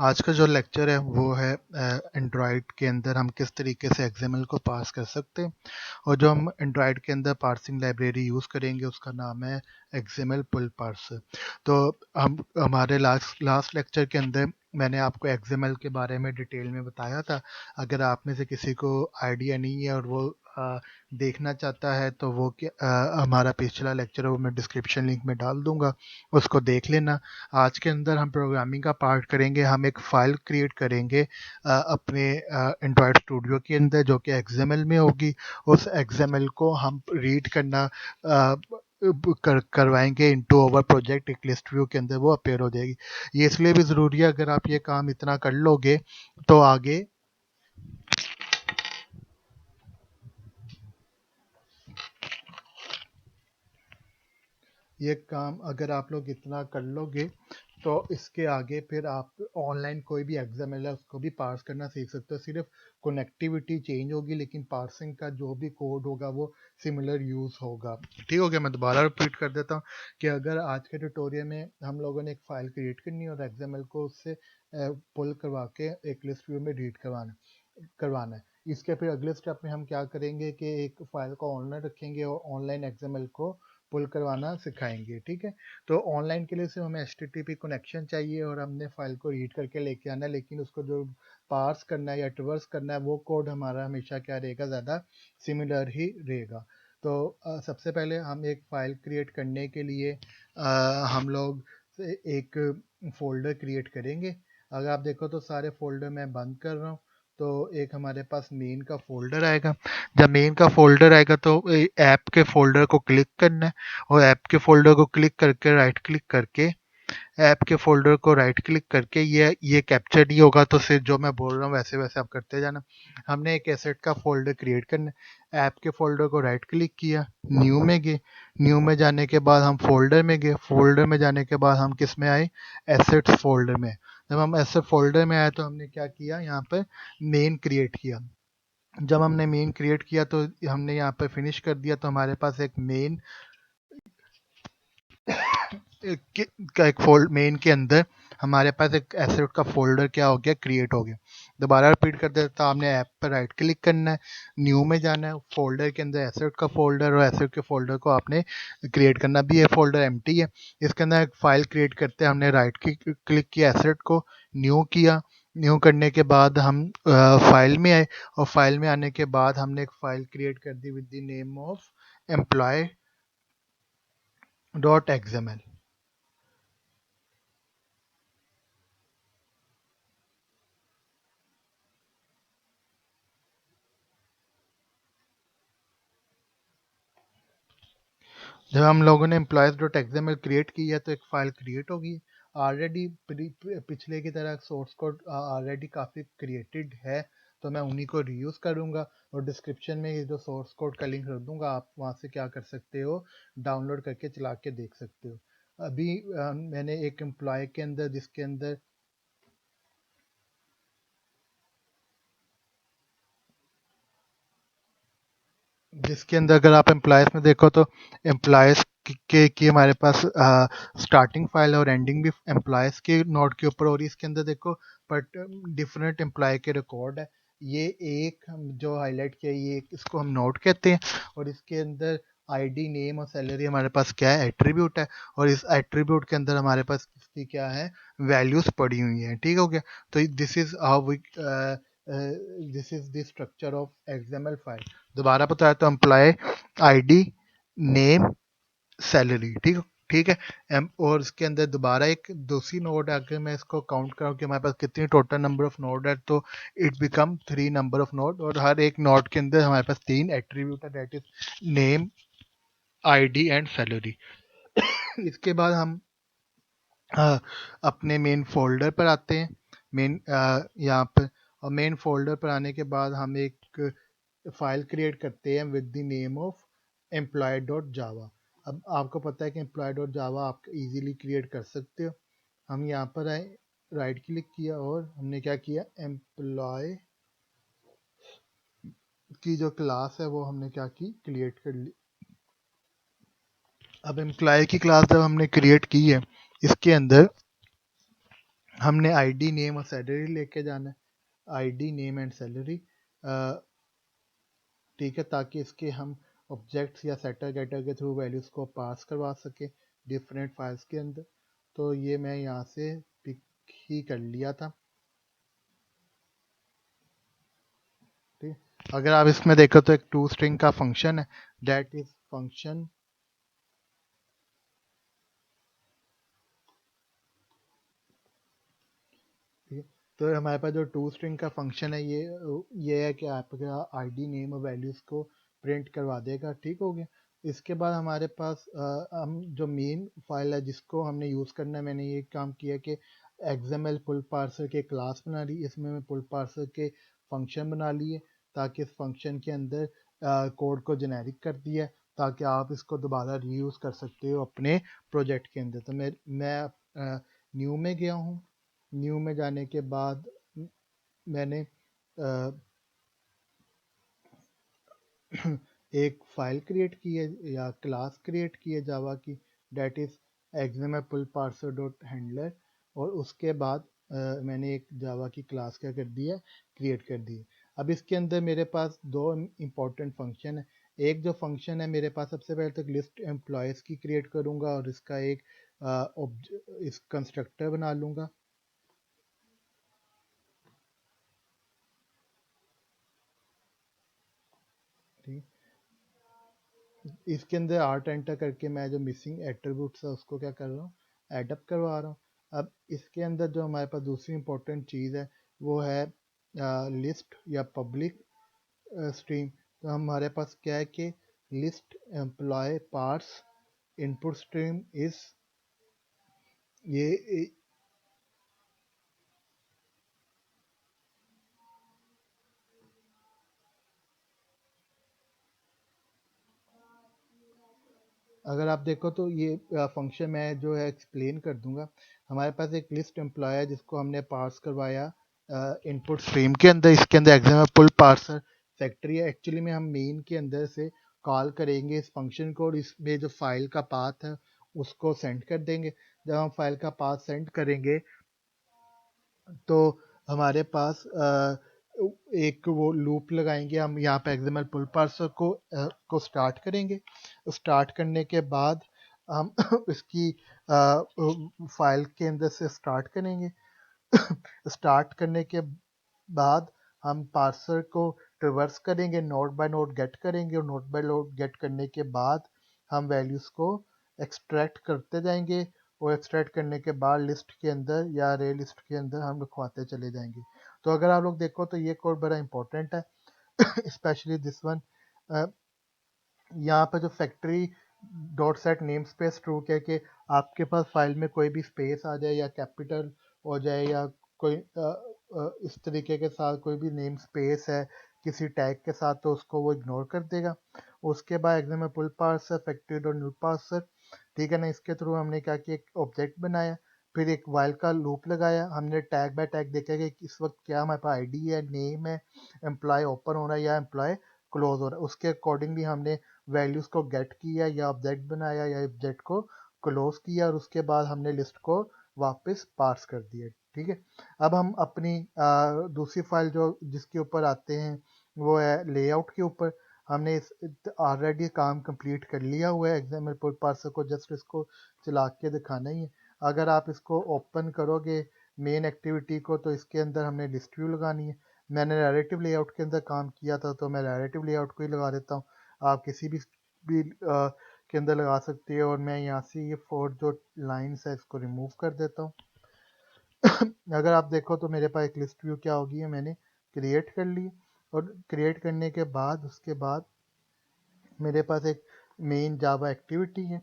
आज का जो लेक्चर है वो है एंड्रॉयड के अंदर हम किस तरीके से एक्सएमएल को पार्स कर सकते हैं। और जो हम एंड्रॉयड के अंदर पार्सिंग लाइब्रेरी यूज़ करेंगे उसका नाम है एक्सएमएल पुल पार्सर। तो हम हमारे लास्ट लेक्चर के अंदर मैंने आपको एक्सएमएल के बारे में डिटेल में बताया था। अगर आप में से किसी को आइडिया नहीं है और वो देखना चाहता है तो वो हमारा पिछला लेक्चर है वो मैं डिस्क्रिप्शन लिंक में डाल दूंगा, उसको देख लेना। आज के अंदर हम प्रोग्रामिंग का पार्ट करेंगे। हम एक फ़ाइल क्रिएट करेंगे अपने एंड्रॉयड स्टूडियो के अंदर जो कि एक्सएमएल में होगी। उस एक्सएमएल को हम रीड करना करवाएंगे इनटू ओवर प्रोजेक्ट एक लिस्ट व्यू के अंदर, वो अपेयर हो जाएगी। ये इसलिए भी ज़रूरी है, अगर आप ये काम इतना कर लोगे तो आगे ये काम अगर आप लोग इतना कर लोगे तो इसके आगे फिर आप ऑनलाइन कोई भी एग्जाम है उसको भी पार्स करना सीख सकते हो। सिर्फ कनेक्टिविटी चेंज होगी लेकिन पार्सिंग का जो भी कोड होगा वो सिमिलर यूज़ होगा। ठीक हो गया? मैं दोबारा रिपीट कर देता हूँ कि अगर आज के ट्यूटोरियल में हम लोगों ने एक फ़ाइल क्रिएट करनी है और एक्सएमएल को उससे पुल करवा के एक लिस्ट व्यू में रीड करवाना है। इसके फिर अगले स्टेप में हम क्या करेंगे कि एक फ़ाइल को ऑनलाइन रखेंगे और ऑनलाइन एक्सएमएल को पुल करवाना सिखाएंगे। ठीक है? तो ऑनलाइन के लिए सिर्फ हमें एचटीटीपी कनेक्शन चाहिए और हमने फाइल को रीड करके लेके आना है, लेकिन उसको जो पार्स करना है या ट्रवर्स करना है वो कोड हमारा हमेशा क्या रहेगा, ज़्यादा सिमिलर ही रहेगा। तो सबसे पहले हम एक फ़ाइल क्रिएट करने के लिए हम लोग एक फ़ोल्डर क्रिएट करेंगे। अगर आप देखो तो सारे फ़ोल्डर मैं बंद कर रहा हूँ, तो एक हमारे पास मेन का फ़ोल्डर आएगा। जब मेन का फ़ोल्डर आएगा तो ऐप के फ़ोल्डर को क्लिक करना है और ऐप के फ़ोल्डर को क्लिक करके राइट क्लिक करके ऐप के फ़ोल्डर को राइट क्लिक करके ये कैप्चर नहीं होगा तो सिर्फ जो मैं बोल रहा हूँ वैसे वैसे आप करते जाना। हमने एक एसेट का फ़ोल्डर क्रिएट करना है। ऐप के फ़ोल्डर को राइट क्लिक किया, न्यू में गए। न्यू में जाने के बाद हम फ़ोल्डर में गए। फ़ोल्डर में जाने के बाद हम किस में आए, एसेट्स फ़ोल्डर में। जब हम एसेट फ़ोल्डर में आए तो हमने क्या किया, यहाँ पर मेन क्रिएट किया। जब हमने मेन क्रिएट किया तो हमने यहाँ पर फिनिश कर दिया, तो हमारे पास एक मेन का एक फोल्ड मेन के अंदर हमारे पास एक एसेट का फोल्डर क्या हो गया, क्रिएट हो गया। दोबारा रिपीट कर देता हूं, आपने ऐप पर राइट क्लिक करना है, न्यू में जाना है, फोल्डर के अंदर एसेट का फोल्डर और एसेट के फोल्डर को आपने क्रिएट करना भी है। फोल्डर एम्प्टी है, इसके अंदर एक फाइल क्रिएट करते हैं। हमने राइट क्लिक किया, एसेट को न्यू किया। न्यू करने के बाद हम फाइल में आए और फाइल में आने के बाद हमने एक फाइल क्रिएट कर दी with the name of employ dot XML. जब हम लोगों ने एम्प्लॉयज़ डॉट एक्सएमएल क्रिएट की है तो एक फ़ाइल क्रिएट होगी। ऑलरेडी पिछले की तरह सोर्स कोड ऑलरेडी काफ़ी क्रिएटेड है, तो मैं उन्हीं को रीयूज़ करूँगा और डिस्क्रिप्शन में ये जो सोर्स कोड का लिंक रख दूँगा, आप वहाँ से क्या कर सकते हो, डाउनलोड करके चला के देख सकते हो। अभी मैंने एक एम्प्लॉय के अंदर जिसके अंदर अगर आप एम्प्लॉयज़ में देखो तो एम्प्लॉयज़ की हमारे पास स्टार्टिंग फाइल और एंडिंग भी एम्प्लॉयज़ के नोड के ऊपर, और इसके अंदर देखो बट डिफरेंट एम्प्लॉय के रिकॉर्ड है। ये एक हम जो हाईलाइट किया ये इसको हम नोड कहते हैं, और इसके अंदर आईडी, नेम और सैलरी हमारे पास क्या है, एट्रीब्यूट है। और इस एट्रीब्यूट के अंदर हमारे पास इसकी क्या है, वैल्यूज पड़ी हुई हैं। ठीक हो गया? तो this is how we this is the structure of XML file. दोबारा बताया तो एम्प्लॉय आईडी, नेम, सैलरी। ठीक ठीक है। और इसके अंदर दोबारा एक दूसरी नोड है। अगर मैं इसको काउंट करूँ कि हमारे पास कितनी टोटल नंबर ऑफ नोड है, तो it become 3 number of node, और हर एक नोड के अंदर हमारे पास 3 एट्रीब्यूट है, that is name, ID and salary. इसके बाद हम अपने मेन फोल्डर पर आते हैं। मेन यहाँ पर, और मेन फोल्डर पर आने के बाद हम एक फाइल क्रिएट करते हैं with the name of employ dot जावा। अब आपको पता है कि एम्प्लॉय डॉट जावा आप इजीली क्रिएट कर सकते हो। हम यहाँ पर आए, राइट क्लिक किया और हमने क्या किया, एम्प्लॉय की जो क्लास है वो हमने क्या की, क्रिएट कर ली। अब एम्प्लॉय की क्लास जब हमने क्रिएट की है, इसके अंदर हमने आईडी नेम और सैलरी लेके जाना है, आईडी नेम एंड सैलरी, ठीक है, ताकि इसके हम ऑब्जेक्ट्स या सेटर गेटर के थ्रू वैल्यूज़ को पास करवा सके डिफरेंट फाइल्स के अंदर। तो ये मैं यहाँ से पिक ही कर लिया था, ठीक। अगर आप इसमें देखो तो एक टू स्ट्रिंग का फंक्शन है, दैट इज फंक्शन, ठीक है। तो हमारे पास जो टू स्ट्रिंग का फंक्शन है ये है कि आपका आईडी नेम और वैल्यूज़ को प्रिंट करवा देगा, ठीक हो गया। इसके बाद हमारे पास हम जो मेन फाइल है जिसको हमने यूज़ करना है, मैंने ये काम किया कि XML फुल पार्सर के क्लास बना ली, इसमें मैं फुल पार्सर के फंक्शन बना लिए, ताकि इस फंक्शन के अंदर कोड को जेनेरिक कर दिया, ताकि आप इसको दोबारा रीयूज़ कर सकते हो अपने प्रोजेक्ट के अंदर। तो मैं न्यू में गया हूँ, न्यू में जाने के बाद मैंने अ, एक फाइल क्रिएट की है या क्लास क्रिएट की है जावा की, that is XML full parser dot handler, और उसके बाद मैंने एक जावा की क्लास क्या कर दी है, क्रिएट कर दी है। अब इसके अंदर मेरे पास दो इम्पोर्टेंट फंक्शन है। एक जो फंक्शन है मेरे पास, सबसे पहले तो लिस्ट एम्प्लॉयज़ की क्रिएट करूँगा और इसका एक इस कंस्ट्रक्टर बना लूँगा, ठीक। इसके अंदर आर्ट एंटर करके मैं जो मिसिंग एट्रीब्यूट्स है उसको क्या कर रहा हूँ, एडअप करवा रहा हूँ। अब इसके अंदर जो हमारे पास दूसरी इंपॉर्टेंट चीज़ है वो है लिस्ट या पब्लिक स्ट्रीम। तो हमारे पास क्या है कि list employ parse input stream इस ये अगर आप देखो तो ये फंक्शन मैं जो है एक्सप्लेन कर दूंगा। हमारे पास एक लिस्ट एम्प्लॉय है जिसको हमने पार्स करवाया इनपुट स्ट्रीम के अंदर, इसके अंदर एग्जाम्पल पुल पार्सर फैक्ट्री है। एक्चुअली में हम मेन के अंदर से कॉल करेंगे इस फंक्शन को और इसमें जो फाइल का पाथ है उसको सेंड कर देंगे। जब हम फाइल का पाथ सेंड करेंगे तो हमारे पास एक वो लूप लगाएंगे हम यहाँ पे एक्सएमएल पुल पार्सर को स्टार्ट करेंगे। स्टार्ट करने के बाद हम इसकी फाइल के अंदर से स्टार्ट करेंगे। स्टार्ट करने के बाद हम पार्सर को ट्रिवर्स करेंगे, नोड बाय नोड गेट करेंगे, और नोड बाय नोड गेट करने के बाद हम वैल्यूज़ को एक्सट्रैक्ट करते जाएंगे, और एक्सट्रैक्ट करने के बाद लिस्ट के अंदर या रे लिस्ट के अंदर हम लिखवाते चले जाएंगे। तो अगर आप लोग देखो तो ये कोड बड़ा इंपॉर्टेंट है, स्पेशली दिस वन। यहाँ पर जो factory dot set name space true है कि आपके पास फाइल में कोई भी स्पेस आ जाए या कैपिटल हो जाए या कोई इस तरीके के साथ कोई भी नेम स्पेस है किसी टैग के साथ, तो उसको वो इग्नोर कर देगा। उसके बाद एग्जाम pull parser factory dot new parser, ठीक है ना, इसके थ्रू हमने क्या किया, एक ऑब्जेक्ट बनाया, फिर एक वाइल का लूप लगाया। हमने टैग बाय टैग देखा कि इस वक्त क्या हमारे पास आईडी है, नेम है, एम्प्लॉय ओपन हो रहा है या एम्प्लॉय क्लोज हो रहा है, उसके अकॉर्डिंगली हमने वैल्यूज़ को गेट किया या ऑब्जेक्ट बनाया या ऑब्जेक्ट को क्लोज किया, और उसके बाद हमने लिस्ट को वापस पार्स कर दिया, ठीक है। अब हम अपनी दूसरी फाइल जो जिसके ऊपर आते हैं वो है लेआउट के ऊपर। हमने इस ऑलरेडी काम कंप्लीट कर लिया हुआ है एग्जाम्पल पुल पार्सर को, जस्ट इसको चला के दिखाना ही है। अगर आप इसको ओपन करोगे मेन एक्टिविटी को तो इसके अंदर हमने लिस्ट व्यू लगानी है। मैंने नैरेटिव लेआउट के अंदर काम किया था तो मैं नैरेटिव लेआउट को ही लगा देता हूँ। आप किसी भी के अंदर लगा सकते हो, और मैं यहाँ से ये फोर जो लाइन्स है इसको रिमूव कर देता हूँ। अगर आप देखो तो मेरे पास एक लिस्ट व्यू क्या होगी है, मैंने क्रिएट कर ली, और क्रिएट करने के बाद उसके बाद मेरे पास एक मेन जावा एक्टिविटी है।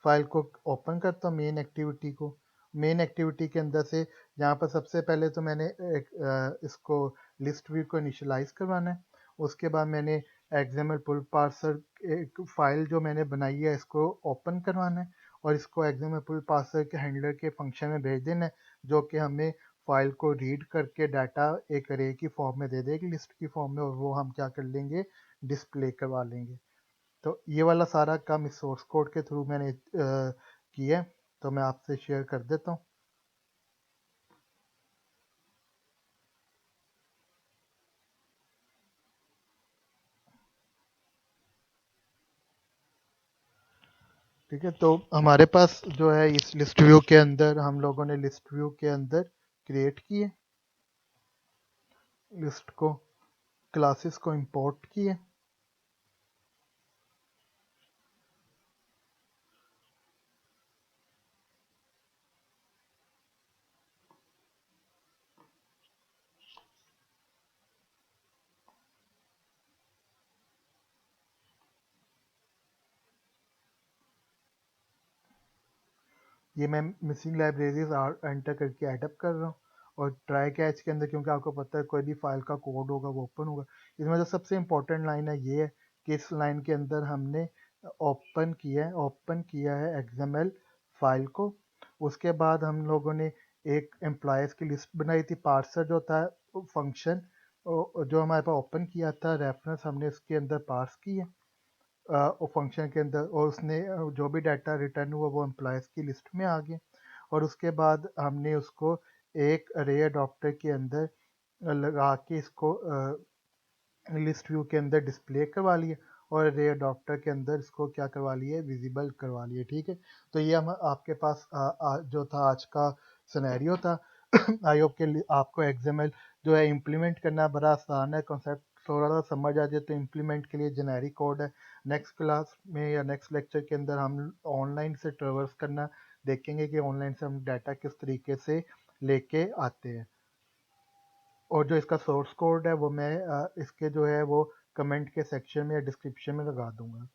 फाइल को ओपन करता हूँ मेन एक्टिविटी को। मेन एक्टिविटी के अंदर से यहाँ पर सबसे पहले तो मैंने इसको लिस्ट व्यू को इनिशियलाइज करवाना है। उसके बाद मैंने एक्सएमएल पुल पार्सर एक फाइल जो मैंने बनाई है इसको ओपन करवाना है, और इसको एक्सएमएल पुल पार्सर के हैंडलर के फंक्शन में भेज देना है, जो कि हमें फाइल को रीड करके डाटा एक अरे की फॉर्म में दे देगी, लिस्ट की फॉर्म में, और वो हम क्या कर लेंगे, डिस्प्ले करवा लेंगे। तो ये वाला सारा काम इस सोर्स कोड के थ्रू मैंने किया है, तो मैं आपसे शेयर कर देता हूँ। ठीक है, तो हमारे पास जो है इस लिस्ट व्यू के अंदर हम लोगों ने लिस्ट व्यू के अंदर क्रिएट किए, लिस्ट को, क्लासेस को इंपोर्ट किए, ये मैं मिसिंग लाइब्रेरीज एंटर करके एडअप कर रहा हूँ, और ट्राई कैच के अंदर क्योंकि आपको पता है कोई भी फाइल का कोड होगा वो ओपन होगा। इसमें जो सबसे इम्पोर्टेंट लाइन है ये है कि इस लाइन के अंदर हमने ओपन किया है एक्सएमएल फाइल को। उसके बाद हम लोगों ने एक एम्प्लॉयज़ की लिस्ट बनाई थी, पार्सर जो था फंक्शन जो हमारे पास ओपन किया था, रेफरेंस हमने इसके अंदर पास किया वो फंक्शन के अंदर, और उसने जो भी डाटा रिटर्न हुआ वो एम्प्लॉयज़ की लिस्ट में आ गया। और उसके बाद हमने उसको एक अरे अडॉप्टर के अंदर लगा के इसको लिस्ट व्यू के अंदर डिस्प्ले करवा लिया, और अरे अडॉप्टर के अंदर इसको क्या करवा लिए, विजिबल करवा लिए। ठीक है, तो ये हम आपके पास जो था आज का सिनेरियो था। आई होप के आपको एक्सएमएल जो है इम्प्लीमेंट करना बड़ा आसान है, कॉन्सेप्ट थोड़ा सा समझ आ जाए तो इम्प्लीमेंट के लिए जेनेरिक कोड है। नेक्स्ट क्लास में या नेक्स्ट लेक्चर के अंदर हम ऑनलाइन से ट्रेवर्स करना देखेंगे कि ऑनलाइन से हम डाटा किस तरीके से लेके आते हैं। और जो इसका सोर्स कोड है वो मैं इसके जो है वो कमेंट के सेक्शन में या डिस्क्रिप्शन में लगा दूंगा।